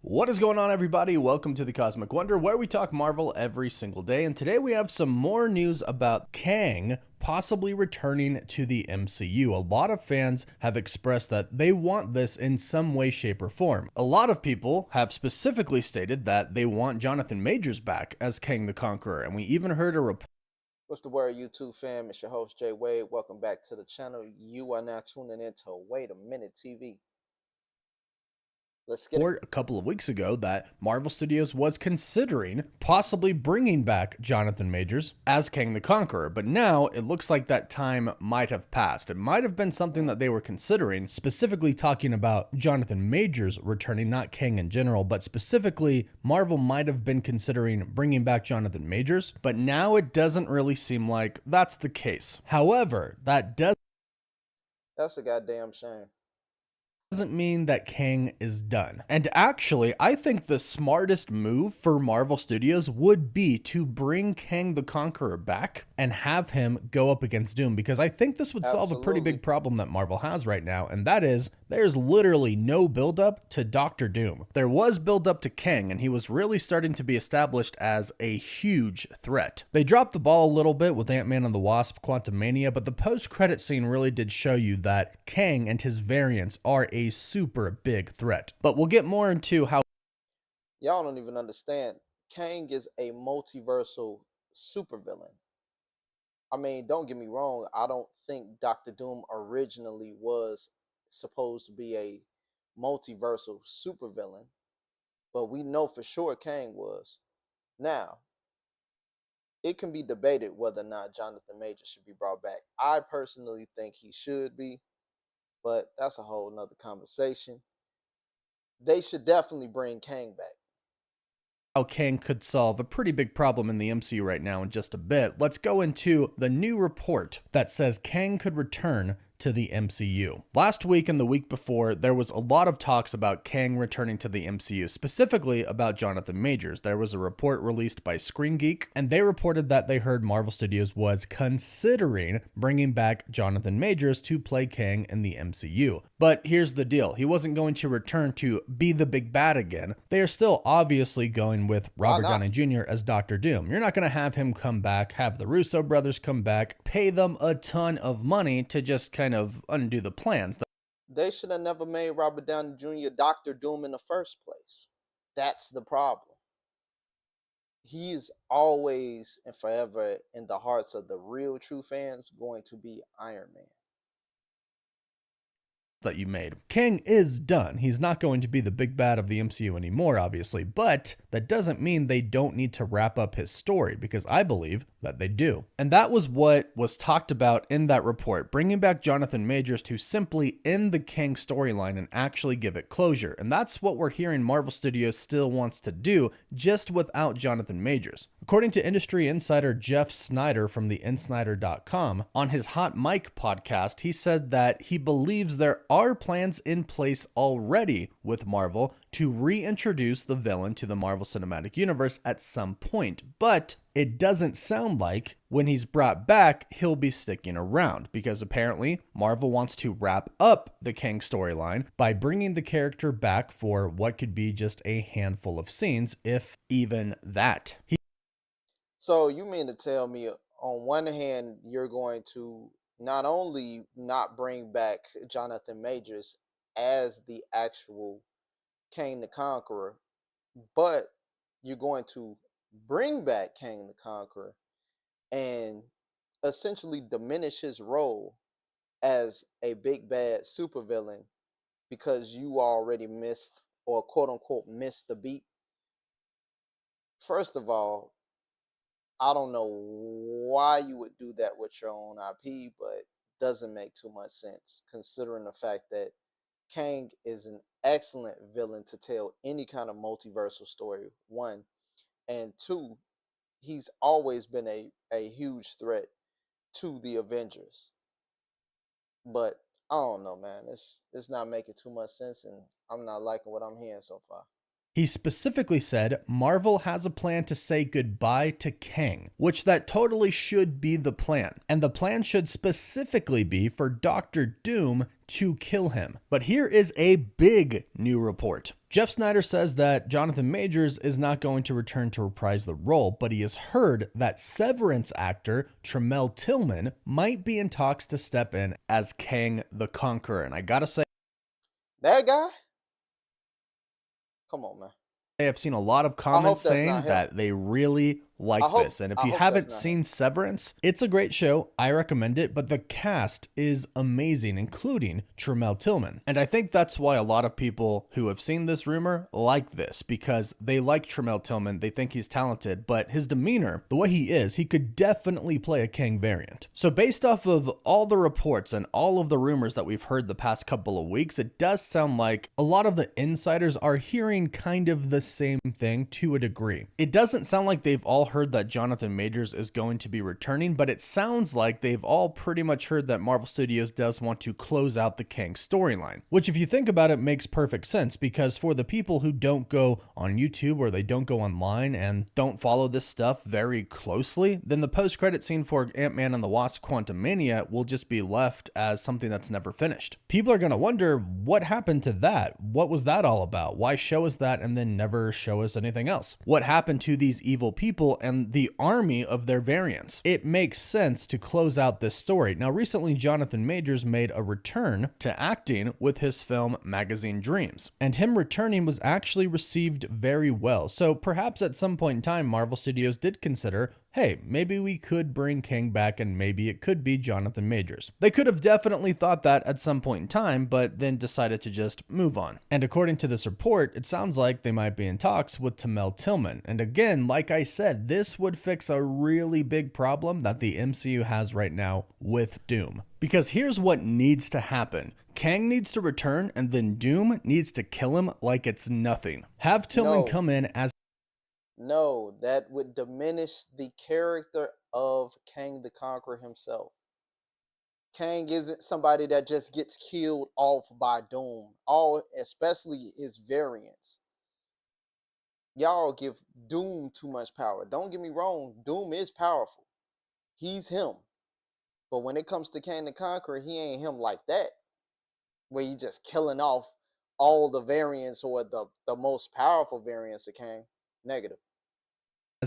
What is going on, everybody? Welcome to the Cosmic Wonder, where we talk Marvel every single day. And today we have some more news about Kang possibly returning to the MCU. A lot of fans have expressed that they want this in some way, shape, or form. A lot of people have specifically stated that they want Jonathan Majors back as Kang the Conqueror. And we even heard a report. What's the word, YouTube fam? It's your host, Jay Wade. Welcome back to the channel. You are now tuning into Wait a Minute TV. Let's get it. A couple of weeks ago that Marvel Studios was considering possibly bringing back Jonathan Majors as Kang the Conqueror, but now it looks like that time might have passed. It might have been something that they were considering, specifically talking about Jonathan Majors returning, not Kang in general, but specifically Marvel might have been considering bringing back Jonathan Majors, but now it doesn't really seem like that's the case. However, That's a goddamn shame. doesn't mean that Kang is done. And actually, I think the smartest move for Marvel Studios would be to bring Kang the Conqueror back and have him go up against Doom, because I think this would solve a pretty big problem that Marvel has right now, and that is there's literally no buildup to Doctor Doom. There was buildup to Kang, and he was really starting to be established as a huge threat. They dropped the ball a little bit with Ant-Man and the Wasp: Quantumania, but the post-credit scene really did show you that Kang and his variants are a super big threat. But we'll get more into how Y'all don't even understand. Kang is a multiversal supervillain. I mean, don't get me wrong. I don't think Doctor Doom originally was supposed to be a multiversal supervillain, but we know for sure Kang was. Now, it can be debated whether or not Jonathan Majors should be brought back. I personally think he should be, but that's a whole nother conversation. They should definitely bring Kang back. Kang could solve a pretty big problem in the MCU right now in just a bit. Let's go into the new report that says Kang could return to the MCU. Last week and the week before, there was a lot of talks about Kang returning to the MCU, specifically about Jonathan Majors. There was a report released by Screen Geek, and they reported that they heard Marvel Studios was considering bringing back Jonathan Majors to play Kang in the MCU. But here's the deal. He wasn't going to return to be the big bad again. They are still obviously going with Robert Downey Jr. as Doctor Doom. You're not going to have him come back, have the Russo brothers come back, pay them a ton of money to just kind of undo the plans. They should have never made Robert Downey Jr. Doctor Doom in the first place. That's the problem. He's always and forever in the hearts of the real true fans going to be Iron Man That you made. Kang is done. He's not going to be the big bad of the MCU anymore, obviously, but that doesn't mean they don't need to wrap up his story, because I believe that they do. And that was what was talked about in that report, bringing back Jonathan Majors to simply end the Kang storyline and actually give it closure. And that's what we're hearing Marvel Studios still wants to do, just without Jonathan Majors. According to industry insider Jeff Snyder from the InSnyder.com, on his Hot Mic podcast, he said that he believes there are plans in place already with Marvel to reintroduce the villain to the Marvel Cinematic Universe at some point, but it doesn't sound like when he's brought back, he'll be sticking around, because apparently Marvel wants to wrap up the Kang storyline by bringing the character back for what could be just a handful of scenes, if even that. So you mean to tell me, on one hand, you're going to not only not bring back Jonathan Majors as the actual Kang the Conqueror, but you're going to bring back Kang the Conqueror and essentially diminish his role as a big bad supervillain because you already missed, or quote unquote missed, the beat. First of all, I don't know why you would do that with your own IP, but doesn't make too much sense considering the fact that Kang is an excellent villain to tell any kind of multiversal story, one. And two, he's always been a huge threat to the Avengers. But I don't know, man. It's not making too much sense, and I'm not liking what I'm hearing so far. He specifically said Marvel has a plan to say goodbye to Kang, which that totally should be the plan. And the plan should specifically be for Doctor Doom to kill him. But here is a big new report. Jeff Snyder says that Jonathan Majors is not going to return to reprise the role, but he has heard that Severance actor Tarell Tillman might be in talks to step in as Kang the Conqueror. And I gotta say, That guy? Come on, man. I've seen a lot of I comments hope that's saying not him. that they really like this. And if I you hope that's haven't not him. seen Severance, it's a great show. I recommend it, but the cast is amazing, including Tarell Tillman. And I think that's why a lot of people who have seen this rumor like this, because they like Tarell Tillman, they think he's talented, but his demeanor, the way he is, he could definitely play a Kang variant. So based off of all the reports and all of the rumors that we've heard the past couple of weeks, it does sound like a lot of the insiders are hearing kind of the same thing to a degree. It doesn't sound like they've all heard that Jonathan Majors is going to be returning, but it sounds like they've all pretty much heard that Marvel Studios does want to close out the Kang storyline, which if you think about it makes perfect sense, because for the people who don't go on YouTube or they don't go online and don't follow this stuff very closely, then the post-credit scene for Ant-Man and the Wasp: Quantumania will just be left as something that's never finished. People are going to wonder, what happened to that? What was that all about? Why show us that and then never show us anything else? What happened to these evil people and the army of their variants? It makes sense to close out this story. Now, recently, Jonathan Majors made a return to acting with his film Magazine Dreams, and him returning was actually received very well. So perhaps at some point in time, Marvel Studios did consider, hey, maybe we could bring Kang back and maybe it could be Jonathan Majors. They could have definitely thought that at some point in time, but then decided to just move on. And according to this report, it sounds like they might be in talks with Tarell Tillman. And again, like I said, this would fix a really big problem that the MCU has right now with Doom. Because here's what needs to happen. Kang needs to return and then Doom needs to kill him like it's nothing. Have Tillman No. come in as No, that would diminish the character of Kang the Conqueror himself. Kang isn't somebody that just gets killed off by Doom, especially his variants. Y'all give Doom too much power. Don't get me wrong, Doom is powerful. He's him. But when it comes to Kang the Conqueror, he ain't him like that, where you just killing off all the variants or the most powerful variants of Kang. Negative.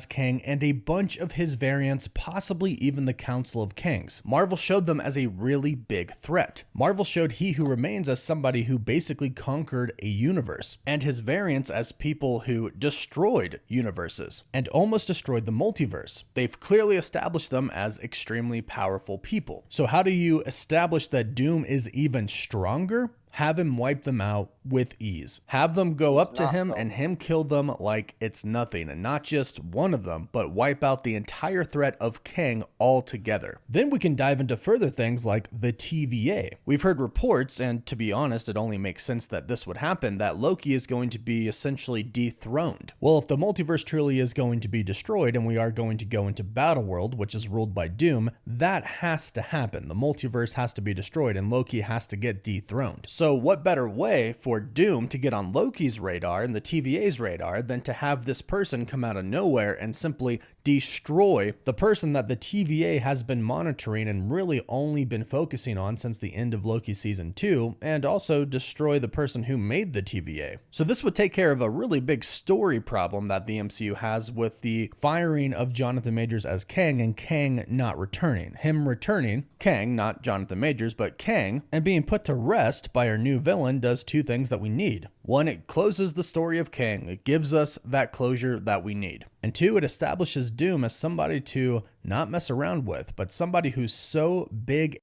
Kang and a bunch of his variants, possibly even the Council of Kangs. Marvel showed them as a really big threat. Marvel showed He Who Remains as somebody who basically conquered a universe, and his variants as people who destroyed universes and almost destroyed the multiverse. They've clearly established them as extremely powerful people. So how do you establish that Doom is even stronger? Have him wipe them out with ease. Have them go He's up to not, him though. and him kill them like it's nothing. And not just one of them, but wipe out the entire threat of Kang altogether. Then we can dive into further things like the TVA. We've heard reports, and to be honest, it only makes sense that this would happen, that Loki is going to be essentially dethroned. Well, if the multiverse truly is going to be destroyed and we are going to go into Battleworld, which is ruled by Doom, that has to happen. The multiverse has to be destroyed and Loki has to get dethroned. So what better way for Doom to get on Loki's radar and the TVA's radar than to have this person come out of nowhere and simply destroy the person that the TVA has been monitoring and really only been focusing on since the end of Loki season 2, and also destroy the person who made the TVA. So this would take care of a really big story problem that the MCU has with the firing of Jonathan Majors as Kang and Kang not returning. Him returning, Kang, not Jonathan Majors, but Kang, and being put to rest by our new villain does two things that we need. One, it closes the story of Kang. It gives us that closure that we need. And two, it establishes Doom as somebody to not mess around with, but somebody who's so big.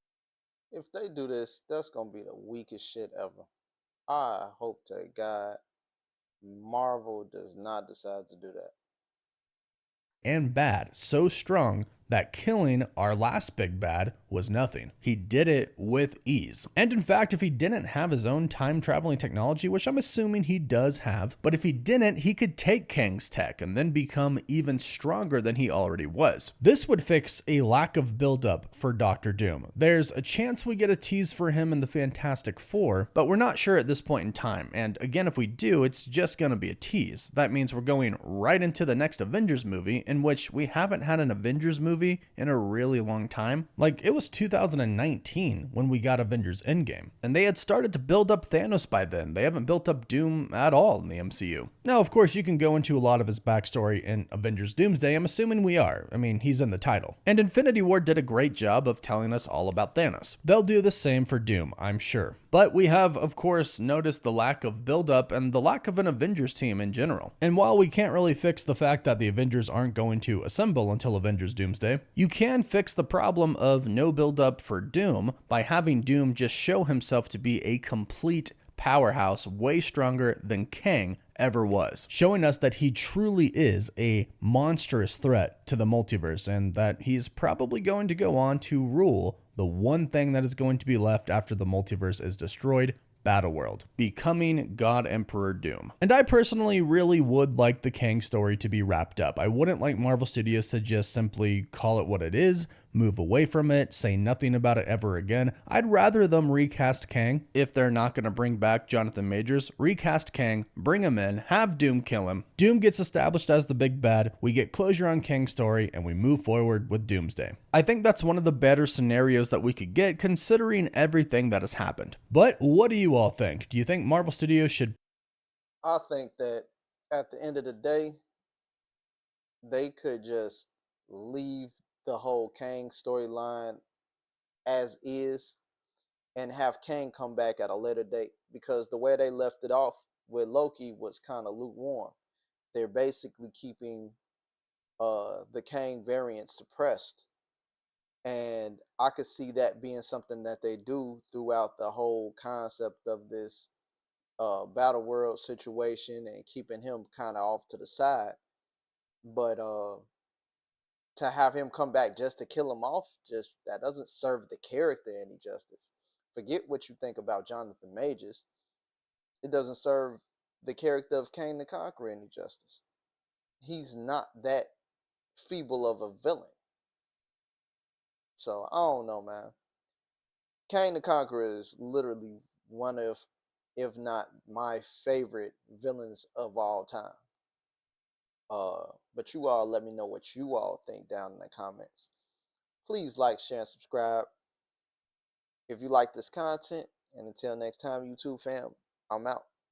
If they do this, that's gonna be the weakest shit ever. I hope to God Marvel does not decide to do that. And bad, so strong that killing our last big bad was nothing. He did it with ease. And in fact, if he didn't have his own time traveling technology, which I'm assuming he does have, but if he didn't, he could take Kang's tech and then become even stronger than he already was. This would fix a lack of buildup for Doctor Doom. There's a chance we get a tease for him in the Fantastic Four, but we're not sure at this point in time. And again, if we do, it's just gonna be a tease. That means we're going right into the next Avengers movie, in which we haven't had an Avengers movie in a really long time. Like, it was 2019 when we got Avengers Endgame, and they had started to build up Thanos by then. They haven't built up Doom at all in the MCU. Now, of course, you can go into a lot of his backstory in Avengers Doomsday. I'm assuming we are. I mean, he's in the title. And Infinity War did a great job of telling us all about Thanos. They'll do the same for Doom, I'm sure. But we have, of course, noticed the lack of buildup and the lack of an Avengers team in general. And while we can't really fix the fact that the Avengers aren't going to assemble until Avengers Doomsday, you can fix the problem of no buildup for Doom by having Doom just show himself to be a complete powerhouse, way stronger than Kang ever was, showing us that he truly is a monstrous threat to the multiverse and that he's probably going to go on to rule the one thing that is going to be left after the multiverse is destroyed: Battleworld, becoming God Emperor Doom. And I personally really would like the Kang story to be wrapped up. I wouldn't like Marvel Studios to just simply call it what it is, move away from it, say nothing about it ever again. I'd rather them recast Kang. If they're not going to bring back Jonathan Majors, recast Kang, bring him in, have Doom kill him. Doom gets established as the big bad, we get closure on Kang's story, and we move forward with Doomsday. I think that's one of the better scenarios that we could get considering everything that has happened. But what do you all think? Do you think Marvel Studios should... I think that at the end of the day, they could just leave the whole Kang storyline as is and have Kang come back at a later date, because the way they left it off with Loki was kind of lukewarm. They're basically keeping the Kang variant suppressed, and I could see that being something that they do throughout the whole concept of this battle world situation and keeping him kind of off to the side. But to have him come back just to kill him off, just that doesn't serve the character any justice. Forget what you think about Jonathan Majors. It doesn't serve the character of Kang the Conqueror any justice. He's not that feeble of a villain. So I don't know, man. Kang the Conqueror is literally one of, if not my favorite villains of all time. But you all let me know what you all think down in the comments. Please like, share, and subscribe if you like this content. And until next time, YouTube fam, I'm out.